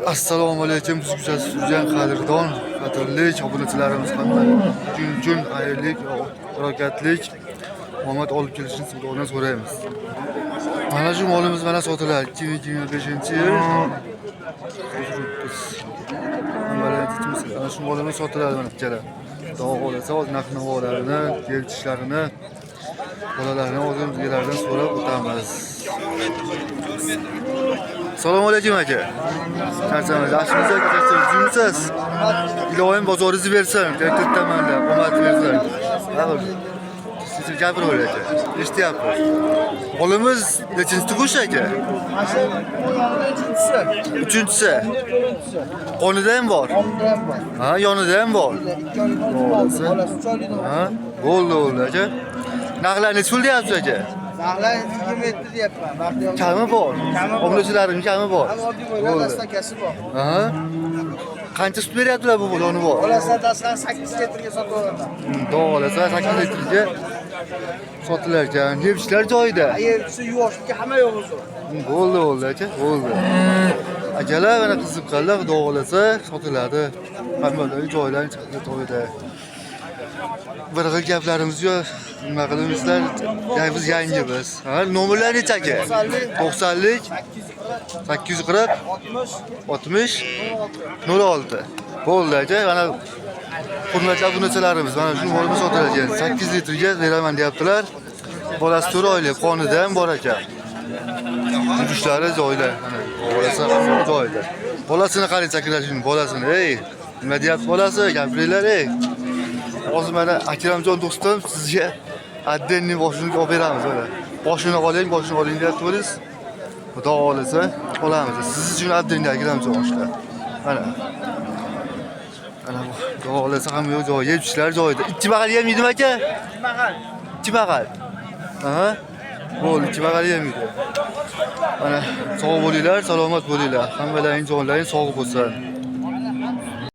Assalomu alaykum, biz güzel sürüyen qadrli obunachilarimiz hamma jun xayrlik, barakatlik, omad olib kelishini Xudodan so'raymiz. Mana shu molimiz mana sotilar 2025-yil. Mana shu molimiz sotiladi mana ikkala. Xudo xolasa o'z narx-navolarini, keltishlarini, bolalarini o'zimizlardan so'rab o'tamiz. Assalomu alaykum aka. Charchamiz, yaxshimisiz aka? Charchamisiz? Iloyim bozoringizni bersin, tayyortamanda, omad bersin. Siz gapirib aka. Eshityapmiz. Molimiz nechinchi tug'ish aka? Uchinchisi. Qonida ham bor. Ha, yonida ham bor. Ha, bo'ldi aka. Narxlar necha pul deyapsiz aka? Narxlar 20 metre deyapman. Kami bor. Obunachilaring kami bor. Oddiy bo'lgan dastakasi bor. Ha? Qancha sut beryaptilar bu bolani bor? Bolasi dastan 8 litrga sotib olaman. Doğalasa 8 litrga sotilar ekan. Yebishlar joyida. Ayerisi yuvoshligi hamma yo'q o'zi. Bo'ldi aka, bo'ldi. Akalar mana qiziqqanlar xudo xolasa sotiladi. Hammalari joylar joyida. Bir xil gaplarimiz yo'q. Nima qilamizlar? Biz yangi biz. Ha, nomerlar necha aka? 90lik 840 60 06. Bo'ldi aka. Mana hurmatli obunachilarimiz, mana shu molni sotiladi. 8 litrga beraman deyaptilar. Bolasi 4 oylik, qonida ham bor ekan. Yurushlari joyida, mana bolasi ham joyida. Bolasini qarang akalar, shuni bolasini. Ey, nima deyapti bolasi? Gapiringlar, ey. Hozir mana Akramjon do'stim sizga addenni boshini olib beramiz mana. Boshini oling deyapsiz. Xudo xolasa olamiz. Siz uchun addenni Akramjon oshlar. Mana. Ana bu xudo xolasa hamma yo'q joy, yebishlar joyida. Ikki bag'al yemaydi aka? Ikki bag'al. Aha. Bo'ldi, ikki bag'al yemaydi. Mana sog' bo'linglar, salomat bo'linglar. Hammalaring jonlaring sog' bo'lsin.